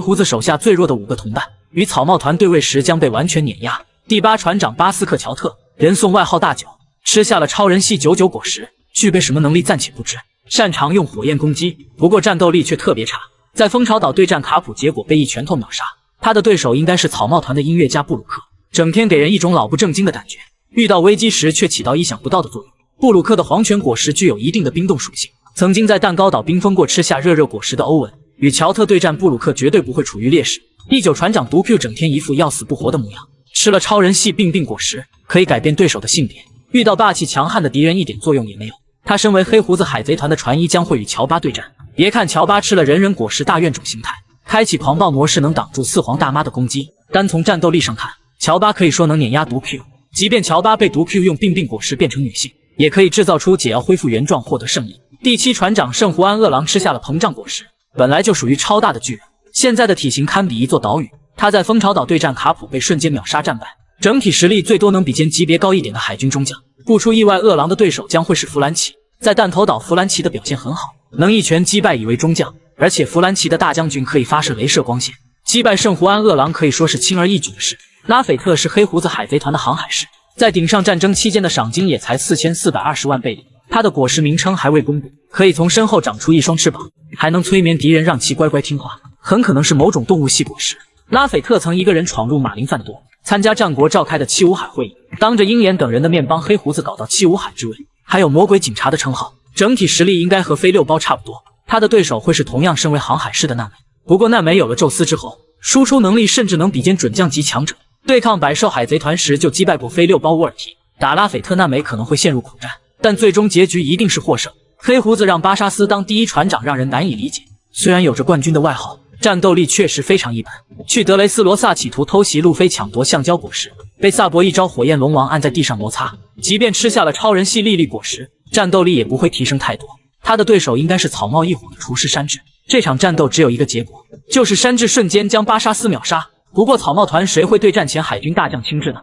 胡子手下最弱的5个同伴与草帽团对位时将被完全碾压。第8船长巴斯克乔特，人送外号大九，吃下了超人系99果实，具备什么能力暂且不知，擅长用火焰攻击，不过战斗力却特别差。在蜂巢岛对战卡普，结果被一拳头秒杀。他的对手应该是草帽团的音乐家布鲁克，整天给人一种老不正经的感觉，遇到危机时却起到意想不到的作用。布鲁克的黄泉果实具有一定的冰冻属性，曾经在蛋糕岛冰封过吃下热果实的欧文与乔特对战，布鲁克绝对不会处于劣势。第9船长毒 Q 整天一副要死不活的模样，吃了超人系病果实可以改变对手的性别，遇到霸气强悍的敌人一点作用也没有。他身为黑胡子海贼团的船医，将会与乔巴对战。别看乔巴吃了人果实大怨种形态，开启狂暴模式能挡住4皇大妈的攻击，单从战斗力上看，乔巴可以说能碾压毒 Q。即便乔巴被毒 Q 用病果实变成女性，也可以制造出解药恢复原状，获得胜利。第7船长圣胡安饿狼吃下了膨胀果实，本来就属于超大的巨人，现在的体型堪比一座岛屿。他在蜂巢岛对战卡普被瞬间秒杀战败，整体实力最多能比肩级别高一点的海军中将。不出意外，饿狼的对手将会是弗兰奇。在弹头岛，弗兰奇的表现很好，能一拳击败以为中将，而且弗兰奇的大将军可以发射镭射光线，击败圣胡安饿狼可以说是轻而易举的事。拉斐特是黑胡子海贼团的航海士，在顶上战争期间的赏金也才4420万贝里。他的果实名称还未公布，可以从身后长出一双翅膀，还能催眠敌人让其乖乖听话，很可能是某种动物系果实。拉斐特曾一个人闯入马林饭多，参加战国召开的七武海会议，当着鹰眼等人的面帮黑胡子搞到七武海之位，还有魔鬼警察的称号，整体实力应该和飞六包差不多。他的对手会是同样身为航海士的娜美，不过娜美有了宙斯之后，输出能力甚至能比肩准将级强者。对抗百兽海贼团时就击败过飞六包沃尔提，打拉斐特娜美可能会陷入苦战，但最终结局一定是获胜。黑胡子让巴沙斯当第一船长让人难以理解，虽然有着冠军的外号，战斗力确实非常一般。去德雷斯罗萨企图偷袭路飞抢夺橡胶果实，被萨博一招火焰龙王按在地上摩擦，即便吃下了超人系莉莉果实，战斗力也不会提升太多。他的对手应该是草帽一伙的厨师山治。这场战斗只有一个结果，就是山治瞬间将巴沙斯秒杀。不过草帽团谁会对战前海军大将青雉呢？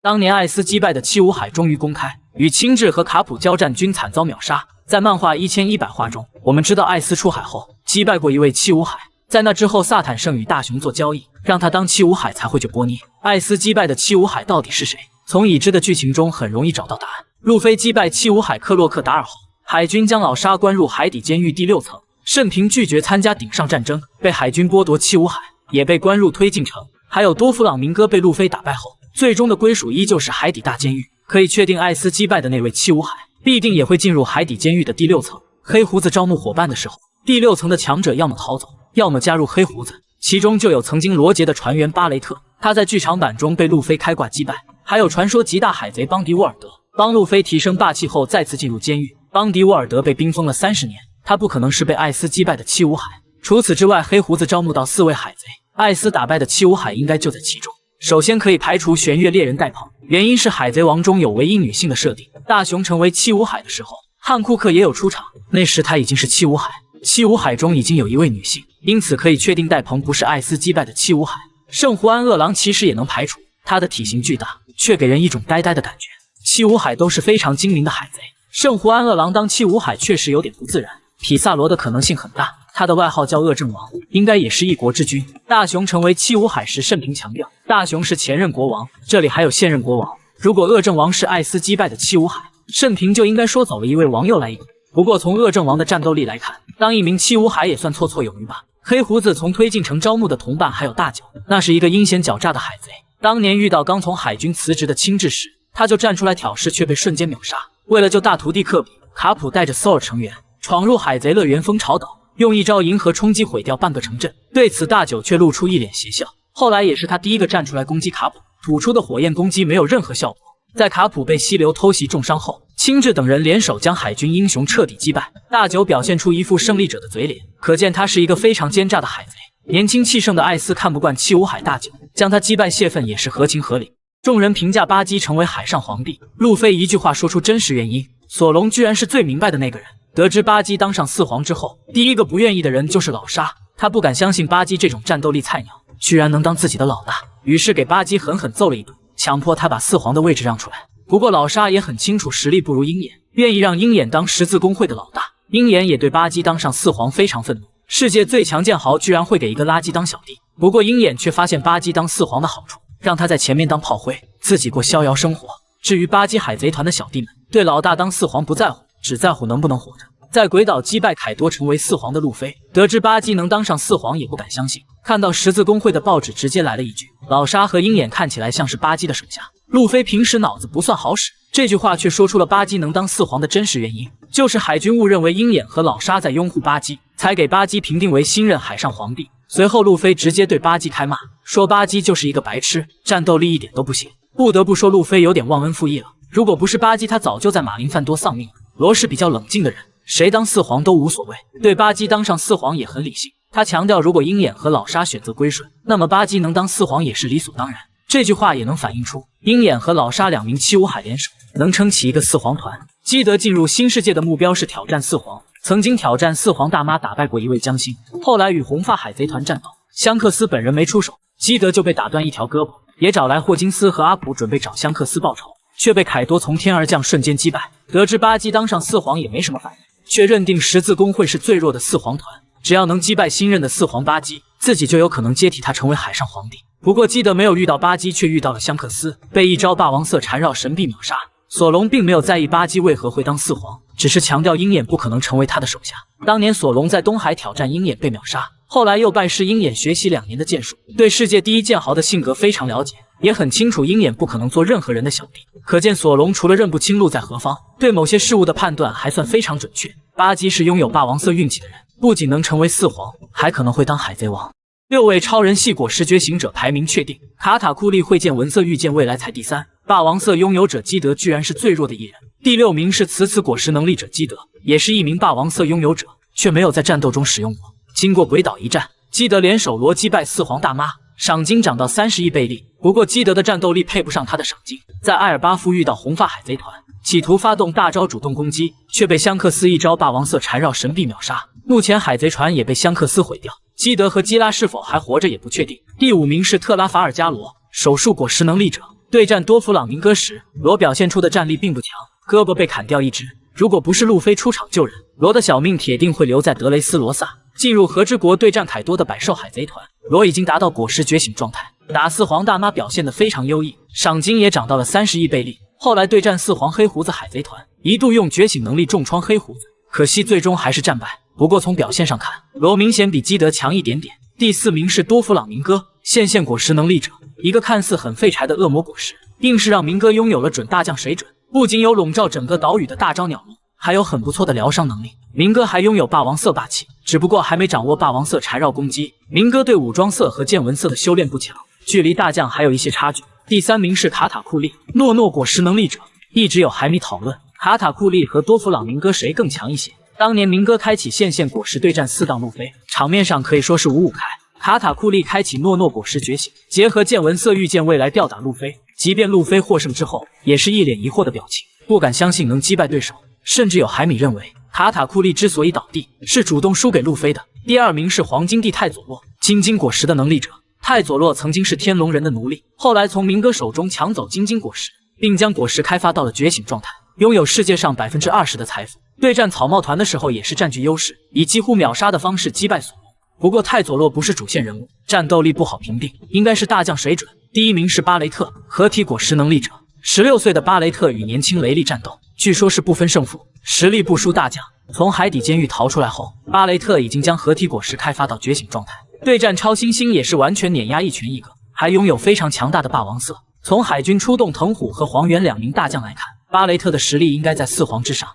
当年艾斯击败的七武海终于公开，与青雉和卡普交战均惨遭秒杀。在漫画1100话中，我们知道艾斯出海后击败过一位七武海，在那之后萨坦圣与大雄做交易，让他当七武海才会救波涅。艾斯击败的七武海到底是谁？从已知的剧情中很容易找到答案。路飞击败七武海克洛克达尔后，海军将老沙关入海底监狱第6层，盛平拒绝参加顶上战争，被海军剥夺七武海，也被关入推进城。还有多弗朗明哥被路飞打败后，最终的归属依旧是海底大监狱。可以确定艾斯击败的那位七武海必定也会进入海底监狱的第6层。黑胡子招募伙伴的时候，第6层的强者要么逃走，要么加入黑胡子，其中就有曾经罗杰的船员巴雷特，他在剧场版中被路飞开挂击败。还有传说极大海贼邦迪沃尔德，帮路飞提升霸气后再次进入监狱。邦迪沃尔德被冰封了30年，他不可能是被艾斯击败的七武海。除此之外，黑胡子招募到4位海贼，艾斯打败的七武海应该就在其中。首先可以排除玄月猎人戴鹏，原因是海贼王中有唯一女性的设定。大雄成为七武海的时候，汉库克也有出场，那时他已经是七武海。七武海中已经有一位女性，因此可以确定戴鹏不是艾斯击败的七武海。圣胡安饿狼其实也能排除，他的体型巨大，却给人一种呆呆的感觉。七武海都是非常精明的海贼，圣胡安饿狼当七武海确实有点不自然。匹萨罗的可能性很大，他的外号叫恶政王，应该也是一国之君。大雄成为七武海时，盛平强调大雄是前任国王，这里还有现任国王。如果恶政王是艾斯击败的七武海，盛平就应该说走了一位王又来一个。不过从恶政王的战斗力来看，当一名七武海也算绰绰有余吧。黑胡子从推进城招募的同伴还有大九，那是一个阴险狡诈的海贼。当年遇到刚从海军辞职的青雉时，他就站出来挑事，却被瞬间秒杀。为了救大徒弟科比，卡普带着索尔成员闯入海贼乐园蜂巢岛，用一招银河冲击毁掉半个城镇。对此大九却露出一脸邪笑。后来也是他第一个站出来攻击卡普，吐出的火焰攻击没有任何效果。在卡普被溪流偷袭重伤后，青雉等人联手将海军英雄彻底击败。大九表现出一副胜利者的嘴脸，可见他是一个非常奸诈的海贼。年轻气盛的艾斯看不惯七武海大九，将他击败泄愤也是合情合理。众人评价巴基成为海上皇帝，路飞一句话说出真实原因，索隆居然是最明白的那个人。得知巴基当上4皇之后，第一个不愿意的人就是老沙，他不敢相信巴基这种战斗力菜鸟居然能当自己的老大，于是给巴基狠狠揍了一顿，强迫他把4皇的位置让出来。不过老沙也很清楚实力不如鹰眼，愿意让鹰眼当十字工会的老大。鹰眼也对巴基当上4皇非常愤怒，世界最强剑豪居然会给一个垃圾当小弟。不过鹰眼却发现巴基当四皇的好处，让他在前面当炮灰，自己过逍遥生活。至于巴基海贼团的小弟们，对老大当四皇不在乎，只在乎能不能活着。在鬼岛击败凯多成为四皇的路飞，得知巴基能当上四皇也不敢相信，看到十字工会的报纸直接来了一句：老沙和鹰眼看起来像是巴基的手下。路飞平时脑子不算好使，这句话却说出了巴基能当四皇的真实原因，就是海军误认为鹰眼和老沙在拥护巴基，才给巴基评定为新任海上皇帝。随后路飞直接对巴基开骂，说巴基就是一个白痴，战斗力一点都不行。不得不说路飞有点忘恩负义了，如果不是巴基，他早就在马林范多丧命了。罗是比较冷静的人，谁当四皇都无所谓，对巴基当上四皇也很理性。他强调，如果鹰眼和老沙选择归顺，那么巴基能当四皇也是理所当然。这句话也能反映出鹰眼和老沙两名七武海联手，能撑起一个四皇团。基德进入新世界的目标是挑战四皇，曾经挑战四皇大妈打败过一位江心，后来与红发海贼团战斗，香克斯本人没出手，基德就被打断一条胳膊，也找来霍金斯和阿普准备找香克斯报仇，却被凯多从天而降瞬间击败。得知巴基当上四皇也没什么反应，却认定十字工会是最弱的四皇团，只要能击败新任的四皇巴基，自己就有可能接替他成为海上皇帝。不过基德没有遇到巴基，却遇到了香克斯，被一招霸王色缠绕神臂秒杀。索隆并没有在意巴基为何会当四皇，只是强调鹰眼不可能成为他的手下。当年索隆在东海挑战鹰眼被秒杀，后来又拜师鹰眼学习2年的剑术，对世界第一剑豪的性格非常了解，也很清楚鹰眼不可能做任何人的小弟。可见索隆除了认不清路在何方，对某些事物的判断还算非常准确。巴基是拥有霸王色运气的人，不仅能成为四皇，还可能会当海贼王。6位超人系果实觉醒者排名确定，卡塔库利会见文色御剑未来才第3，霸王色拥有者基德居然是最弱的一人。第6名是此果实能力者基德，也是一名霸王色拥有者，却没有在战斗中使用过。经过鬼岛一战，基德联手罗击败四皇大妈，赏金涨到30亿贝利。不过基德的战斗力配不上他的赏金，在埃尔巴夫遇到红发海贼团，企图发动大招主动攻击，却被香克斯一招霸王色缠绕神臂秒杀。目前海贼船也被香克斯毁掉，基德和基拉是否还活着也不确定。第5名是特拉法尔加罗，手术果实能力者，对战多弗朗明哥时，罗表现出的战力并不强，胳膊被砍掉一只。如果不是路飞出场救人，罗的小命铁定会留在德雷斯罗萨。进入和之国对战凯多的百兽海贼团，罗已经达到果实觉醒状态，打四皇大妈表现得非常优异，赏金也涨到了30亿贝利。后来对战四皇黑胡子海贼团，一度用觉醒能力重创黑胡子，可惜最终还是战败。不过从表现上看，罗明显比基德强一点点。第4名是多弗朗明哥，线果实能力者，一个看似很废柴的恶魔果实，硬是让明哥拥有了准大将水准，不仅有笼罩整个岛屿的大招鸟笼，还有很不错的疗伤能力。明哥还拥有霸王色霸气，只不过还没掌握霸王色缠绕攻击。明哥对武装色和见闻色的修炼不强，距离大将还有一些差距。第3名是卡塔库利，诺果实能力者，一直有海迷讨论卡塔库利和多弗朗明哥谁更强一些。当年明哥开启线果实对战4档路飞，场面上可以说是5-5开。卡塔库利开启诺果实觉醒，结合见闻色御剑未来吊打路飞，即便路飞获胜之后，也是一脸疑惑的表情，不敢相信能击败对手。甚至有海米认为卡塔库利之所以倒地，是主动输给路飞的。第2名是黄金地泰佐洛，金果实的能力者。泰佐洛曾经是天龙人的奴隶，后来从明哥手中抢走金果实，并将果实开发到了觉醒状态，拥有世界上20%的财富。对战草帽团的时候也是占据优势，以几乎秒杀的方式击败索隆。不过泰佐洛不是主线人物，战斗力不好评定，应该是大将水准。第1名是巴雷特，合体果实能力者。16岁的巴雷特与年轻雷利战斗，据说是不分胜负，实力不输大将。从海底监狱逃出来后，巴雷特已经将合体果实开发到觉醒状态，对战超新星也是完全碾压一拳一个，还拥有非常强大的霸王色。从海军出动藤虎和黄猿2名大将来看，巴雷特的实力应该在4皇之上。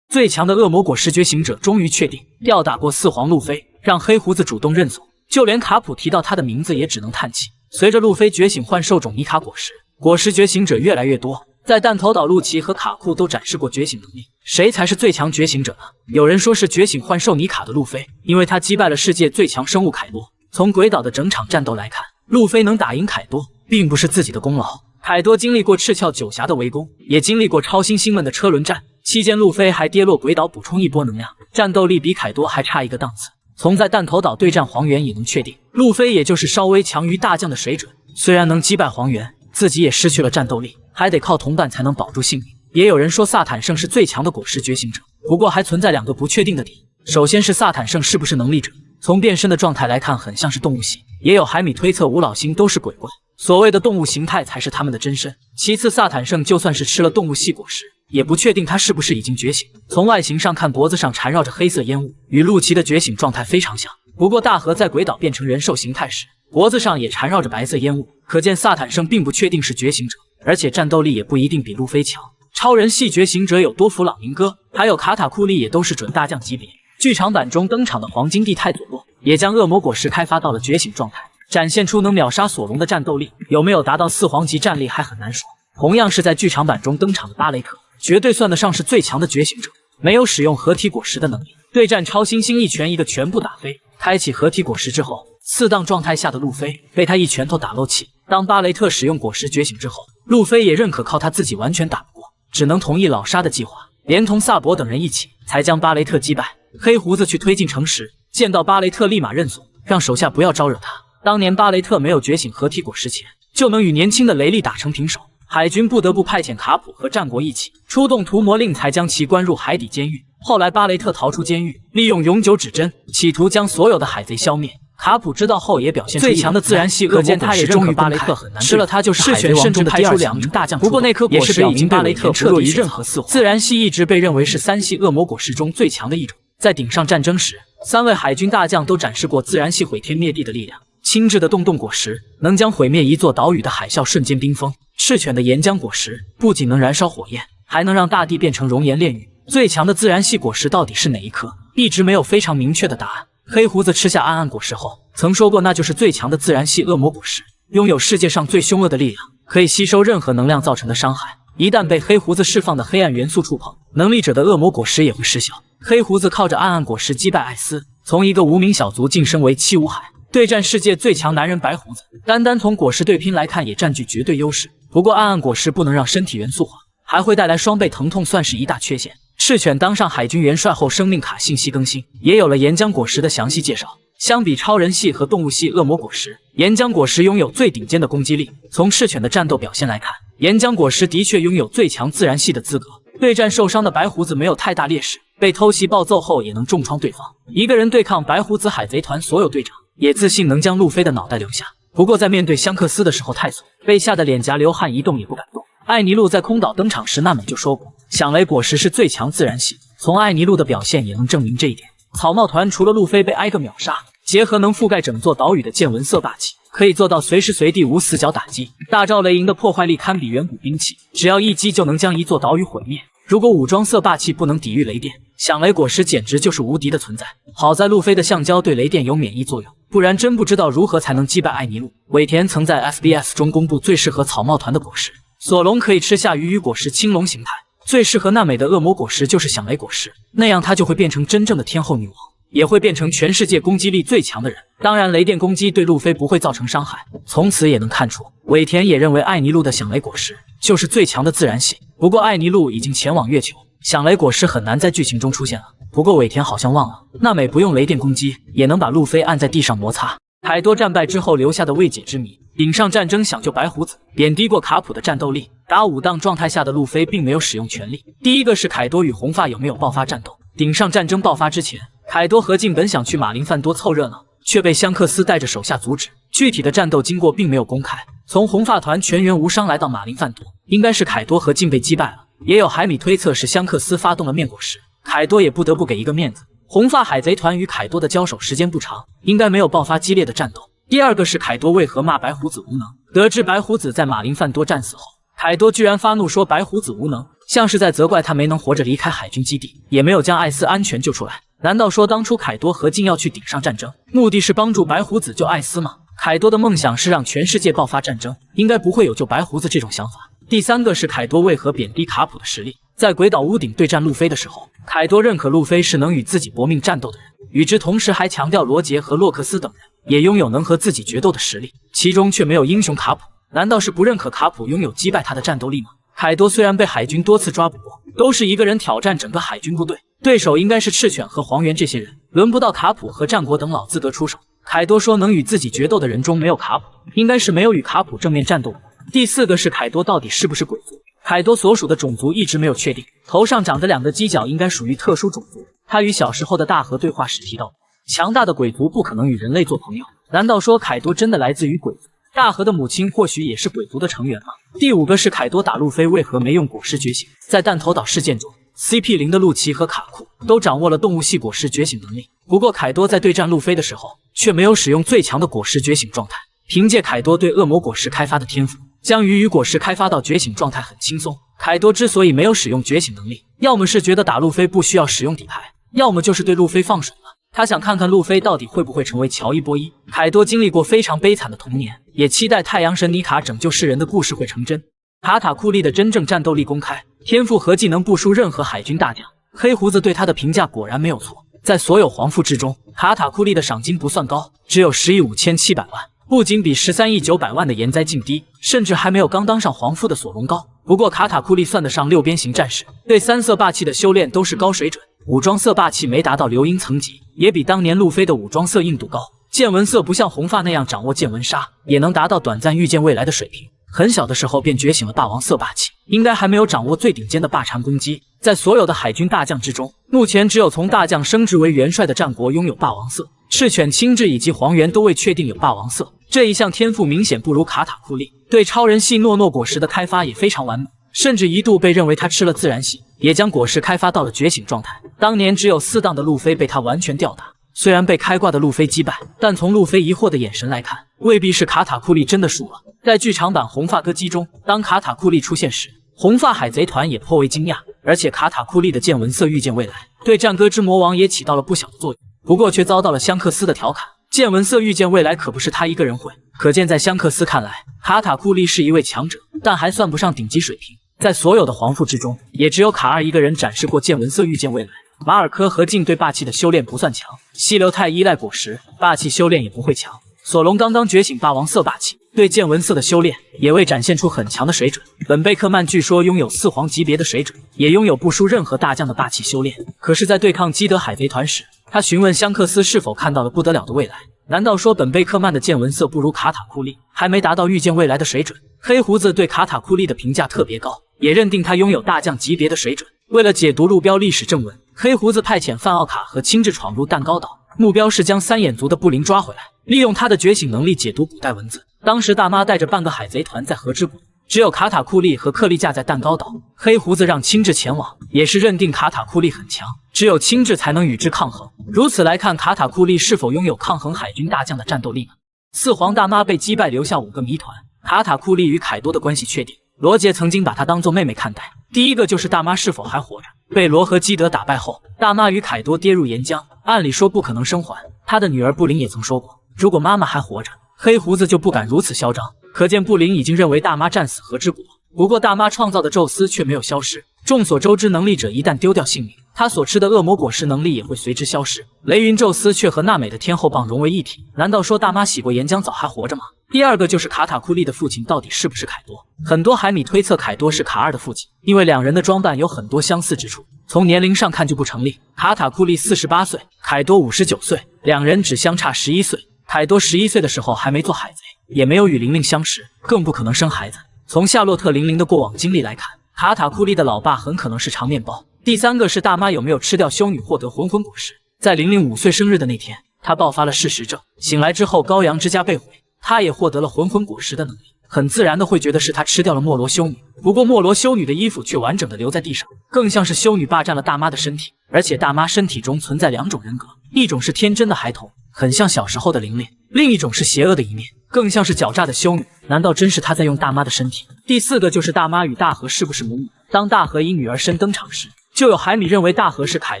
最强的恶魔果实觉醒者终于确定，吊打过4皇路飞，让黑胡子主动认怂，就连卡普提到他的名字也只能叹气。随着路飞觉醒幻兽种尼卡果实，果实觉醒者越来越多，在弹头岛路奇和卡库都展示过觉醒能力，谁才是最强觉醒者呢？有人说是觉醒幻兽尼卡的路飞，因为他击败了世界最强生物凯多。从鬼岛的整场战斗来看，路飞能打赢凯多，并不是自己的功劳。凯多经历过赤鞘9侠的围攻，也经历过超新星们的车轮战，期间路飞还跌落鬼岛补充一波能量，战斗力比凯多还差一个档次。从在弹头岛对战黄猿也能确定，路飞也就是稍微强于大将的水准。虽然能击败黄猿，自己也失去了战斗力，还得靠同伴才能保住性命。也有人说萨坦圣是最强的果实觉醒者，不过还存在2个不确定的点。首先是萨坦圣是不是能力者，从变身的状态来看很像是动物系，也有海米推测五老星都是鬼怪，所谓的动物形态才是他们的真身。其次萨坦圣就算是吃了动物系果实，也不确定他是不是已经觉醒。从外形上看，脖子上缠绕着黑色烟雾，与陆琪的觉醒状态非常像。不过大河在鬼岛变成人兽形态时，脖子上也缠绕着白色烟雾，可见萨坦圣并不确定是觉醒者，而且战斗力也不一定比路飞强。超人系觉醒者有多弗朗明哥，还有卡塔库利也都是准大将级别。剧场版中登场的黄金地太佐洛也将恶魔果实开发到了觉醒状态，展现出能秒杀索隆的战斗力，有没有达到4皇级战力还很难说。同样是在剧场版中登场的巴雷特，绝对算得上是最强的觉醒者，没有使用合体果实的能力，对战超新星一拳一个全部打飞。开启合体果实之后，4档状态下的路飞被他一拳头打漏气。当巴雷特使用果实觉醒之后，路飞也认可靠他自己完全打不过，只能同意老沙的计划，连同萨博等人一起才将巴雷特击败。黑胡子去推进城时，见到巴雷特立马认怂，让手下不要招惹他。当年巴雷特没有觉醒合体果实前，就能与年轻的雷利打成平手，海军不得不派遣卡普和战国一起出动屠魔令，才将其关入海底监狱。后来巴雷特逃出监狱，利用永久指针，企图将所有的海贼消灭。卡普知道后也表现出最强的自然系恶魔果实，终于巴雷特很难吃了他就是海贼王中的第2名大将。不过那颗果实表明巴雷特不弱于任何4皇。自然系一直被认为是3系恶魔果实中最强的一种。在顶上战争时，3位海军大将都展示过自然系毁天灭地的力量。轻质的洞洞果实能将毁灭一座岛屿的海啸瞬间冰封，赤犬的岩浆果实不仅能燃烧火焰，还能让大地变成熔岩炼狱。最强的自然系果实到底是哪一颗，一直没有非常明确的答案。黑胡子吃下暗暗果实后曾说过，那就是最强的自然系恶魔果实，拥有世界上最凶恶的力量，可以吸收任何能量造成的伤害。一旦被黑胡子释放的黑暗元素触碰，能力者的恶魔果实也会失效。黑胡子靠着暗暗果实击败艾斯，从一个无名小卒晋升为七武海，对战世界最强男人白胡子。单单从果实对拼来看，也占据绝对优势。不过暗暗果实不能让身体元素化，还会带来双倍疼痛，算是一大缺陷。赤犬当上海军元帅后，生命卡信息更新，也有了岩浆果实的详细介绍。相比超人系和动物系恶魔果实，岩浆果实拥有最顶尖的攻击力。从赤犬的战斗表现来看，岩浆果实的确拥有最强自然系的资格。对战受伤的白胡子没有太大劣势，被偷袭暴揍后也能重创对方。一个人对抗白胡子海贼团所有队长，也自信能将路飞的脑袋留下。不过在面对香克斯的时候太怂，被吓得脸颊流汗，一动也不敢动。艾尼路在空岛登场时，娜美就说过，响雷果实是最强自然系。从艾尼路的表现也能证明这一点。草帽团除了路飞被挨个秒杀，结合能覆盖整座岛屿的见闻色霸气，可以做到随时随地无死角打击。大招雷银的破坏力堪比远古兵器，只要一击就能将一座岛屿毁灭。如果武装色霸气不能抵御雷电，响雷果实简直就是无敌的存在。好在路飞的橡胶对雷电有免疫作用，不然真不知道如何才能击败艾尼路。尾田曾在 FBS 中公布最适合草帽团的果实，索隆可以吃下鱼果实青龙形态，最适合娜美的恶魔果实就是响雷果实，那样她就会变成真正的天后女王，也会变成全世界攻击力最强的人。当然雷电攻击对路飞不会造成伤害。从此也能看出，尾田也认为艾尼路的响雷果实就是最强的自然系。不过艾尼路已经前往月球，响雷果实很难在剧情中出现了。不过尾田好像忘了，娜美不用雷电攻击也能把路飞按在地上摩擦。凯多战败之后留下的未解之谜，顶上战争想救白胡子，贬低过卡普的战斗力。打5档状态下的路飞并没有使用全力。第一个是凯多与红发有没有爆发战斗。顶上战争爆发之前，凯多和静本想去马林范多凑热闹，却被香克斯带着手下阻止。具体的战斗经过并没有公开。从红发团全员无伤来到马林范多，应该是凯多和静被击败了。也有海米推测是香克斯发动了面果实，凯多也不得不给一个面子。红发海贼团与凯多的交手时间不长，应该没有爆发激烈的战斗。第二个是凯多为何骂白胡子无能。得知白胡子在马林范多战死后，凯多居然发怒说白胡子无能，像是在责怪他没能活着离开海军基地，也没有将艾斯安全救出来。难道说当初凯多和静要去顶上战争，目的是帮助白胡子救艾斯吗？凯多的梦想是让全世界爆发战争，应该不会有救白胡子这种想法。第三个是凯多为何贬低卡普的实力。在鬼岛屋顶对战路飞的时候，凯多认可路飞是能与自己搏命战斗的人，与之同时还强调罗杰和洛克斯等人也拥有能和自己决斗的实力，其中却没有英雄卡普。难道是不认可卡普拥有击败他的战斗力吗？凯多虽然被海军多次抓捕过，都是一个人挑战整个海军部队，对手应该是赤犬和黄猿这些人，轮不到卡普和战国等老资格出手。凯多说能与自己决斗的人中没有卡普，应该是没有与卡普正面战斗过。第4个是凯多到底是不是鬼族？凯多所属的种族一直没有确定，头上长着2个犄角，应该属于特殊种族。他与小时候的大河对话时提到，强大的鬼族不可能与人类做朋友。难道说凯多真的来自于鬼族？大河的母亲或许也是鬼族的成员吗？第5个是凯多打路飞为何没用果实觉醒？在弹头岛事件中 ，CP0 的陆奇和卡库都掌握了动物系果实觉醒能力，不过凯多在对战路飞的时候却没有使用最强的果实觉醒状态。凭借凯多对恶魔果实开发的天赋，将鱼与果实开发到觉醒状态很轻松。凯多之所以没有使用觉醒能力，要么是觉得打路飞不需要使用底牌，要么就是对路飞放水了。他想看看路飞到底会不会成为乔伊波伊。凯多经历过非常悲惨的童年，也期待太阳神妮卡拯救世人的故事会成真。卡塔库利的真正战斗力公开，天赋和技能不输任何海军大将。黑胡子对他的评价果然没有错，在所有皇父之中，卡塔库利的赏金不算高，只有10亿5700万，不仅比13亿900万的岩灾劲低，甚至还没有刚当上皇父的索隆高。不过卡塔库利算得上6边形战士，对3色霸气的修炼都是高水准。武装色霸气没达到流鹰层级，也比当年路飞的武装色硬度高。见闻色不像红发那样掌握见闻杀，也能达到短暂预见未来的水平。很小的时候便觉醒了霸王色霸气，应该还没有掌握最顶尖的霸禅攻击。在所有的海军大将之中，目前只有从大将升职为元帅的战国拥有霸王色，赤犬青雉以及黄猿都未确定有霸王色。这一项天赋明显不如卡塔库利，对超人系诺诺果实的开发也非常完美，甚至一度被认为他吃了自然系，也将果实开发到了觉醒状态。当年只有4档的路飞被他完全吊打，虽然被开挂的路飞击败，但从路飞疑惑的眼神来看，未必是卡塔库利真的输了。在剧场版红发歌姬中，当卡塔库利出现时，红发海贼团也颇为惊讶，而且卡塔库利的见闻色预见未来，对战歌之魔王也起到了不小的作用，不过却遭到了香克斯的调侃。见闻色预见未来可不是他一个人会，可见在香克斯看来，卡塔库利是一位强者，但还算不上顶级水平。在所有的皇父之中，也只有卡尔一个人展示过见闻色预见未来。马尔科和镜对霸气的修炼不算强，溪流太依赖果实，霸气修炼也不会强。索隆刚刚觉醒霸王色霸气，对见闻色的修炼也未展现出很强的水准。本贝克曼据说拥有4皇级别的水准，也拥有不输任何大将的霸气修炼。可是，在对抗基德海贼团时，他询问香克斯是否看到了不得了的未来。难道说本贝克曼的见闻色不如卡塔库利，还没达到预见未来的水准？黑胡子对卡塔库利的评价特别高，也认定他拥有大将级别的水准。为了解读路标历史正文，黑胡子派遣范奥卡和青雉闯入蛋糕岛，目标是将3眼族的布林抓回来，利用他的觉醒能力解读古代文字。当时大妈带着半个海贼团在河之谷，只有卡塔库利和克利架在蛋糕岛。黑胡子让青雉前往，也是认定卡塔库利很强，只有青雉才能与之抗衡。如此来看，卡塔库利是否拥有抗衡海军大将的战斗力呢？4皇大妈被击败，留下5个谜团。卡塔库利与凯多的关系确定，罗杰曾经把她当作妹妹看待。第一个就是大妈是否还活着。被罗和基德打败后，大妈与凯多跌入岩浆，按理说不可能生还。她的女儿布林也曾说过，如果妈妈还活着，黑胡子就不敢如此嚣张。可见布林已经认为大妈战死河之国。不过大妈创造的宙斯却没有消失。众所周知，能力者一旦丢掉性命，他所吃的恶魔果实能力也会随之消失。雷云宙斯却和娜美的天后棒融为一体。难道说大妈洗过岩浆澡还活着吗？第二个就是卡塔库利的父亲到底是不是凯多？很多海迷推测凯多是卡尔的父亲，因为两人的装扮有很多相似之处。从年龄上看就不成立。卡塔库利48岁，凯多59岁，两人只相差11岁。凯多11岁的时候还没做海贼，也没有与玲玲相识，更不可能生孩子。从夏洛特玲玲的过往经历来看，卡塔库利的老爸很可能是长面包。第三个是大妈有没有吃掉修女获得魂魂果实。在玲玲5岁生日的那天，她爆发了嗜食症，醒来之后羔羊之家被毁，她也获得了魂魂果实的能力，很自然的会觉得是她吃掉了莫罗修女。不过莫罗修女的衣服却完整的留在地上，更像是修女霸占了大妈的身体。而且大妈身体中存在2种人格，一种是天真的孩童，很像小时候的玲玲，另一种是邪恶的一面，更像是狡诈的修女。难道真是她在用大妈的身体？第四个就是大妈与大和是不是母女。当大和以女儿身登场时，就有海迷认为大和是凯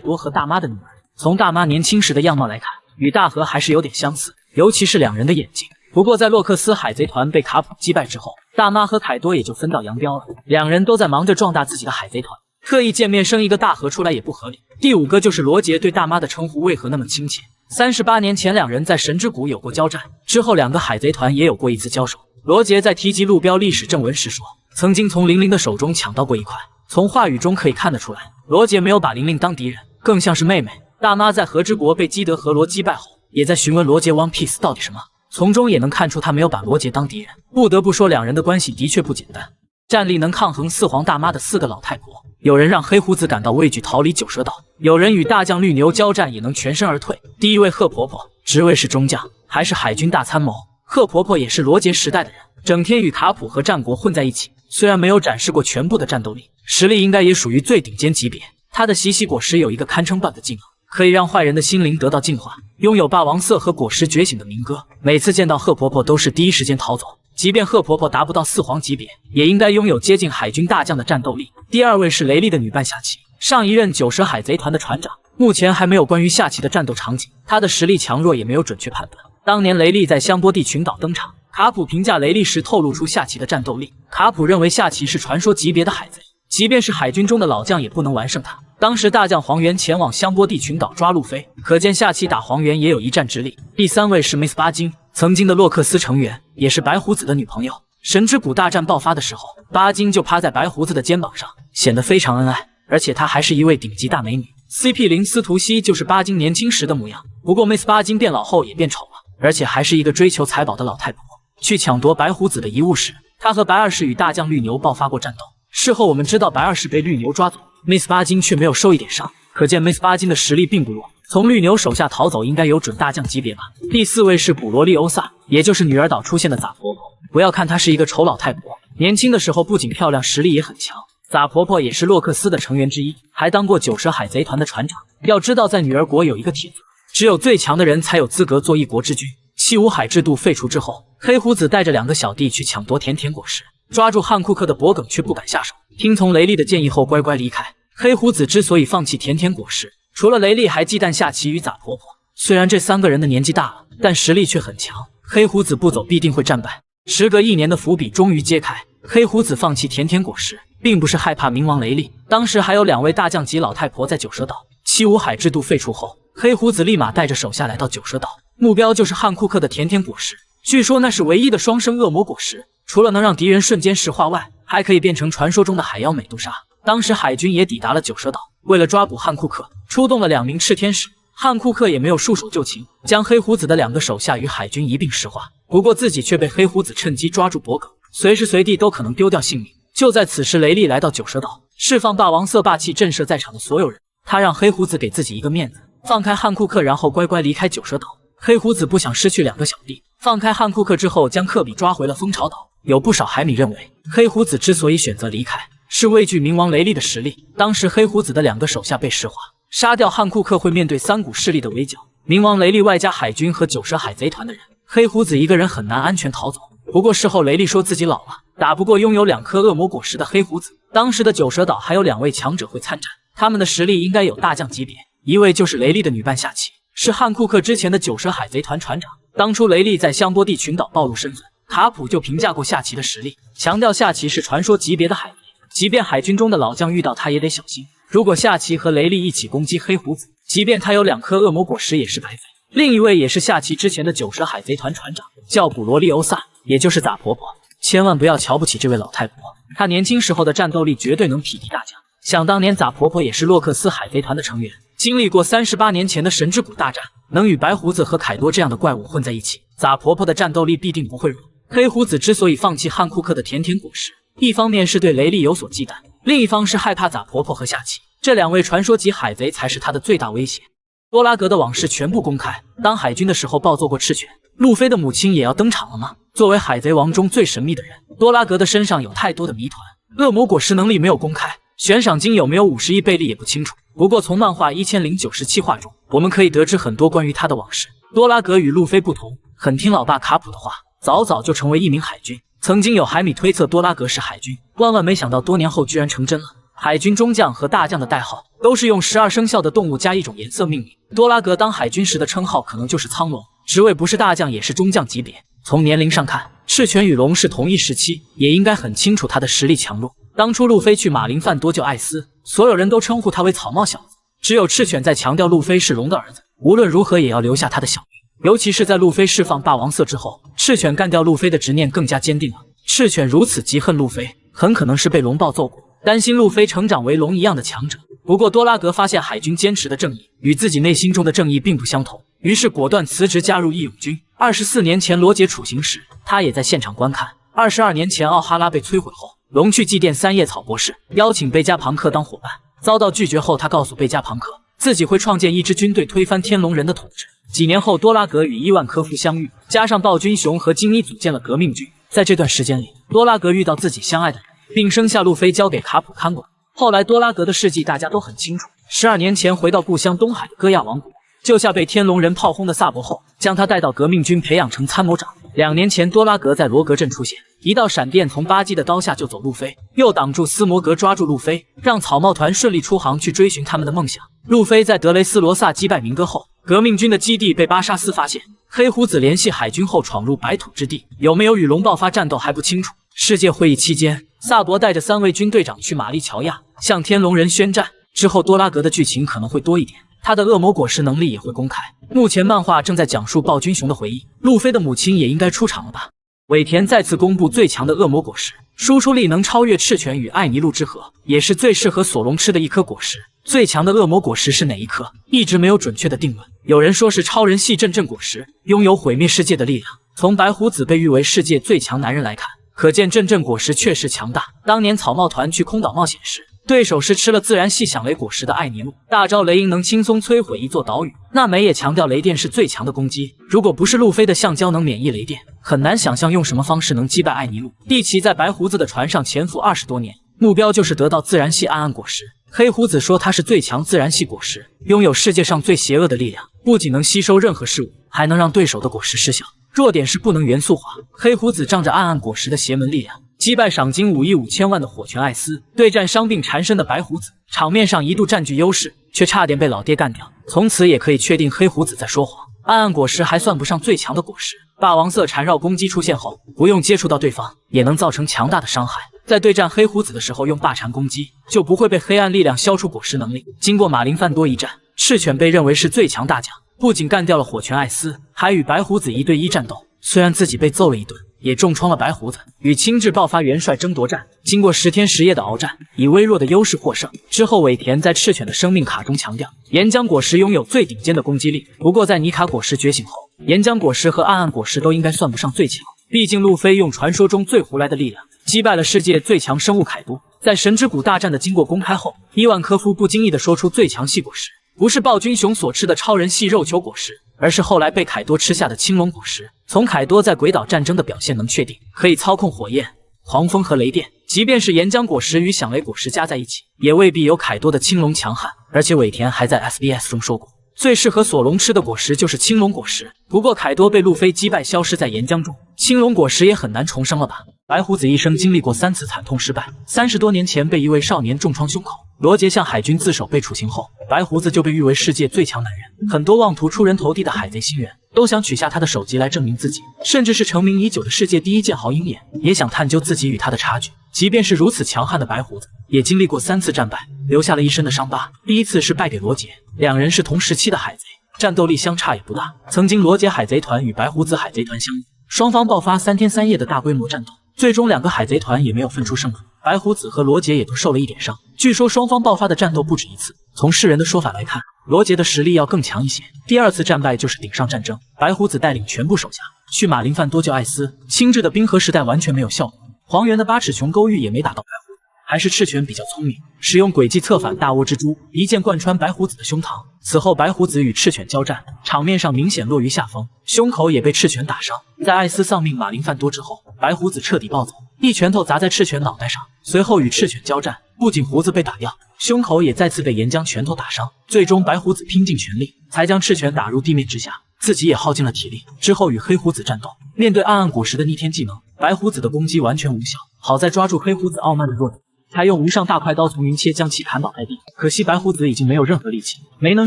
多和大妈的女儿。从大妈年轻时的样貌来看，与大和还是有点相似，尤其是两人的眼睛。不过在洛克斯海贼团被卡普击败之后，大妈和凯多也就分道扬镳了，两人都在忙着壮大自己的海贼团，特意见面生一个大和出来也不合理。第五个就是罗杰对大妈的称呼为何那么亲切。38年前两人在神之谷有过交战，之后两个海贼团也有过一次交手。罗杰在提及路标历史正文时说，曾经从玲玲的手中抢到过一块。从话语中可以看得出来，罗杰没有把玲玲当敌人，更像是妹妹。大妈在和之国被基德和罗击败后，也在询问罗杰 One Piece 到底什么。从中也能看出他没有把罗杰当敌人。不得不说，两人的关系的确不简单。战力能抗衡四皇大妈的4个老太婆，有人让黑胡子感到畏惧逃离九蛇岛，有人与大将绿牛交战也能全身而退。第一位贺婆婆，职位是中将，还是海军大参谋。贺婆婆也是罗杰时代的人，整天与卡普和战国混在一起，虽然没有展示过全部的战斗力，实力应该也属于最顶尖级别。她的习习果实有一个堪称 bug 的技能，可以让坏人的心灵得到净化，拥有霸王色和果实觉醒的明哥，每次见到贺婆婆都是第一时间逃走。即便贺婆婆达不到4皇级别，也应该拥有接近海军大将的战斗力。第二位是雷利的女伴夏琪，上一任九蛇海贼团的船长，目前还没有关于夏琪的战斗场景，她的实力强弱也没有准确判断。当年雷利在香波地群岛登场，卡普评价雷利时透露出夏琪的战斗力，卡普认为夏琪是传说级别的海贼，即便是海军中的老将也不能完胜他。当时大将黄猿前往香波地群岛抓路飞，可见夏琪打黄猿也有一战之力。第三位是 Miss 巴金，曾经的洛克斯成员，也是白胡子的女朋友。神之谷大战爆发的时候，巴金就趴在白胡子的肩膀上，显得非常恩爱，而且她还是一位顶级大美女。CP 零司徒西就是巴金年轻时的模样，不过 Miss 巴金变老后也变丑了，而且还是一个追求财宝的老太婆。去抢夺白胡子的遗物时，她和白二世与大将绿牛爆发过战斗。事后我们知道白二世被绿牛抓走， Miss 巴金却没有受一点伤，可见 Miss 巴金的实力并不弱。从绿牛手下逃走应该有准大将级别吧。第四位是古罗利欧萨，也就是女儿岛出现的杂婆婆。不要看她是一个丑老太婆，年轻的时候不仅漂亮，实力也很强。杂婆婆也是洛克斯的成员之一，还当过九蛇海贼团的船长。要知道，在女儿国有一个铁则，只有最强的人才有资格做一国之君。七武海制度废除之后，黑胡子带着2个小弟去抢夺甜甜果实，抓住汉库克的脖梗却不敢下手，听从雷利的建议后乖乖离开。黑胡子之所以放弃甜甜果实，除了雷利还忌惮夏琪与杂婆婆。虽然这3个人的年纪大了，但实力却很强，黑胡子不走必定会战败。时隔1年的伏笔终于揭开，黑胡子放弃甜甜果实并不是害怕冥王雷利，当时还有2位大将级老太婆在九蛇岛。七武海制度废除后，黑胡子立马带着手下来到九蛇岛，目标就是汉库克的甜甜果实。据说那是唯一的双生恶魔果实，除了能让敌人瞬间石化外，还可以变成传说中的海妖美杜莎。当时海军也抵达了九蛇岛，为了抓捕汉库克，出动了2名赤天使。汉库克也没有束手就擒，将黑胡子的2个手下与海军一并石化，不过自己却被黑胡子趁机抓住脖梗，随时随地都可能丢掉性命。就在此时，雷利来到九蛇岛，释放霸王色霸气震慑在场的所有人。他让黑胡子给自己一个面子，放开汉库克，然后乖乖离开九蛇岛。黑胡子不想失去2个小弟，放开汉库克之后，将克比抓回了蜂巢岛。有不少海迷认为，黑胡子之所以选择离开，是畏惧冥王雷利的实力。当时黑胡子的2个手下被石化，杀掉汉库克会面对3股势力的围剿，冥王雷利外加海军和九蛇海贼团的人，黑胡子一个人很难安全逃走。不过事后雷利说自己老了，打不过拥有2颗恶魔果实的黑胡子。当时的九蛇岛还有2位强者会参战，他们的实力应该有大将级别，一位就是雷利的女伴夏琪，是汉库克之前的九蛇海贼团船长。当初雷利在香波地群岛暴露身份，卡普就评价过夏琪的实力，强调夏琪是传说级别的海贼，即便海军中的老将遇到他也得小心。如果夏琪和雷利一起攻击黑胡子，即便他有2颗恶魔果实也是白费。另一位也是夏琪之前的九蛇海贼团船长，叫古罗利欧萨，也就是杂婆婆。千万不要瞧不起这位老太婆，她年轻时候的战斗力绝对能匹敌大将。想当年杂婆婆也是洛克斯海贼团的成员，经历过38年前的神之谷大战，能与白胡子和凯多这样的怪物混在一起，杂婆婆的战斗力必定不会弱。黑胡子之所以放弃汉库克的甜甜果实，一方面是对雷利有所忌惮，另一方是害怕杂婆婆和夏琪，这2位传说级海贼才是他的最大威胁。多拉格的往事全部公开，当海军的时候暴揍过赤犬，路飞的母亲也要登场了吗？作为海贼王中最神秘的人，多拉格的身上有太多的谜团。恶魔果实能力没有公开，悬赏金有没有50亿贝利也不清楚。不过从漫画1097话中，我们可以得知很多关于他的往事。多拉格与路飞不同，很听老爸卡普的话，早早就成为一名海军。曾经有海迷推测多拉格是海军，万万没想到多年后居然成真了。海军中将和大将的代号都是用12生肖的动物加一种颜色命名。多拉格当海军时的称号可能就是苍龙，职位不是大将也是中将级别。从年龄上看，赤犬与龙是同一时期，也应该很清楚他的实力强弱。当初路飞去马林饭多救艾斯，所有人都称呼他为草帽小子，只有赤犬在强调路飞是龙的儿子，无论如何也要留下他的小命。尤其是在路飞释放霸王色之后，赤犬干掉路飞的执念更加坚定了。赤犬如此嫉恨路飞，很可能是被龙暴揍过，担心路飞成长为龙一样的强者。不过多拉格发现海军坚持的正义与自己内心中的正义并不相同，于是果断辞职加入义勇军。24年前罗杰处刑时，他也在现场观看。22年前奥哈拉被摧毁后，龙去祭奠三叶草博士，邀请贝加庞克当伙伴，遭到拒绝后，他告诉贝加庞克自己会创建一支军队推翻天龙人的统治。几年后，多拉格与伊万科夫相遇，加上暴君熊和金妮组建了革命军。在这段时间里，多拉格遇到自己相爱的人，并生下路飞，交给卡普看管。后来多拉格的事迹大家都很清楚。12年前回到故乡东海的戈亚王国，救下被天龙人炮轰的萨博后，将他带到革命军培养成参谋长。2年前，多拉格在罗格镇出现，一道闪电从巴基的刀下救走路飞，又挡住斯摩格抓住路飞，让草帽团顺利出航去追寻他们的梦想。路飞在德雷斯罗萨击败明哥后，革命军的基地被巴沙斯发现，黑胡子联系海军后闯入白土之地，有没有与龙爆发战斗还不清楚。世界会议期间，萨博带着3位军队长去玛丽乔亚向天龙人宣战。之后多拉格的剧情可能会多一点，他的恶魔果实能力也会公开。目前漫画正在讲述暴君熊的回忆，路飞的母亲也应该出场了吧。尾田再次公布最强的恶魔果实，输出力能超越赤犬与艾尼路之河，也是最适合索隆吃的一颗果实。最强的恶魔果实是哪一颗，一直没有准确的定论。有人说是超人系阵阵果实，拥有毁灭世界的力量。从白胡子被誉为世界最强男人来看，可见阵阵果实确实强大。当年草帽团去空岛冒险时，对手是吃了自然系响雷果实的艾尼路，大招雷鹰能轻松摧毁一座岛屿。娜美也强调雷电是最强的攻击，如果不是路飞的橡胶能免疫雷电，很难想象用什么方式能击败艾尼路。蒂奇在白胡子的船上潜伏20多年，目标就是得到自然系暗暗果实。黑胡子说他是最强自然系果实，拥有世界上最邪恶的力量，不仅能吸收任何事物，还能让对手的果实失效。弱点是不能元素化。黑胡子仗着暗暗果实的邪门力量，击败赏金5亿5千万的火拳艾斯，对战伤病缠身的白胡子，场面上一度占据优势，却差点被老爹干掉。从此也可以确定黑胡子在说谎。暗暗果实还算不上最强的果实，霸王色缠绕攻击出现后，不用接触到对方，也能造成强大的伤害。在对战黑胡子的时候用霸缠攻击，就不会被黑暗力量消除果实能力。经过马林范多一战，赤犬被认为是最强大将，不仅干掉了火拳艾斯，还与白胡子1对1战斗。虽然自己被揍了一顿，也重创了白胡子，与青雉爆发元帅争夺战，经过10天10夜的鏖战，以微弱的优势获胜。之后尾田在赤犬的生命卡中强调，岩浆果实拥有最顶尖的攻击力。不过在尼卡果实觉醒后，岩浆果实和暗暗果实都应该算不上最强，毕竟路飞用传说中最胡来的力量击败了世界最强生物凯多。在神之谷大战的经过公开后，伊万科夫不经意地说出最强系果实不是暴君熊所吃的超人系肉球果实，而是后来被凯多吃下的青龙果实。从凯多在鬼岛战争的表现能确定，可以操控火焰、狂风和雷电，即便是岩浆果实与响雷果实加在一起，也未必有凯多的青龙强悍。而且尾田还在 SBS 中说过，最适合索隆吃的果实就是青龙果实。不过凯多被路飞击败，消失在岩浆中，青龙果实也很难重生了吧。白胡子一生经历过3次惨痛失败，30多年前被一位少年重创胸口，罗杰向海军自首被处刑后，白胡子就被誉为世界最强男人。很多妄图出人头地的海贼新人都想取下他的首级来证明自己，甚至是成名已久的世界第1剑豪鹰眼也想探究自己与他的差距。即便是如此强悍的白胡子，也经历过3次战败，留下了一身的伤疤。第一次是败给罗杰，两人是同时期的海贼，战斗力相差也不大。曾经罗杰海贼团与白胡子海贼团相遇，双方爆发3天3夜的大规模战斗，最终2个海贼团也没有分出胜负，白胡子和罗杰也都受了一点伤。据说双方爆发的战斗不止1次，从世人的说法来看，罗杰的实力要更强一些。第2次战败就是顶上战争，白胡子带领全部手下去马林范多救艾斯，青雉的冰河时代完全没有效果，黄猿的8尺琼勾玉也没打到白胡子，还是赤犬比较聪明，使用诡计策反大窝蜘蛛，一剑贯穿白胡子的胸膛。此后白胡子与赤犬交战，场面上明显落于下风，胸口也被赤犬打伤。在艾斯丧命马林范多之后，白胡子彻底暴走，一拳头砸在赤犬脑袋上，随后与赤犬交战，不仅胡子被打掉，胸口也再次被岩浆拳头打伤。最终白胡子拼尽全力才将赤犬打入地面之下，自己也耗尽了体力。之后与黑胡子战斗，面对暗暗果实的逆天技能，白胡子的攻击完全无效，好在抓住黑胡子傲慢的弱点，才用无上大快刀从云切将其砍倒在地。可惜白胡子已经没有任何力气，没能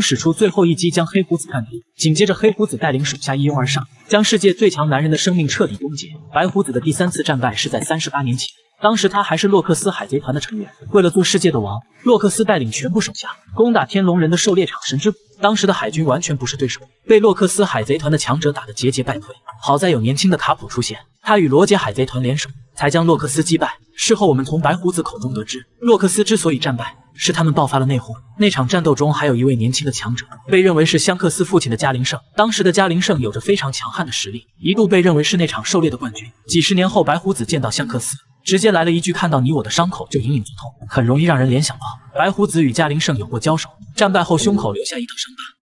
使出最后一击将黑胡子干掉。紧接着黑胡子带领手下一拥而上，将世界最强男人的生命彻底终结。白胡子的第3次战败是在38年前，当时他还是洛克斯海贼团的成员。为了做世界的王，洛克斯带领全部手下攻打天龙人的狩猎场神之谷。当时的海军完全不是对手，被洛克斯海贼团的强者打得节节败退。好在有年轻的卡普出现，他与罗杰海贼团联手，才将洛克斯击败。事后我们从白胡子口中得知，洛克斯之所以战败，是他们爆发了内讧。那场战斗中还有一位年轻的强者，被认为是香克斯父亲的加林胜。当时的加林胜有着非常强悍的实力，一度被认为是那场狩猎的冠军。几十年后，白胡子见到香克斯，直接来了一句：“看到你我的伤口就隐隐作痛。”很容易让人联想到白胡子与加林胜有过交手，战败后胸口留下一道伤疤。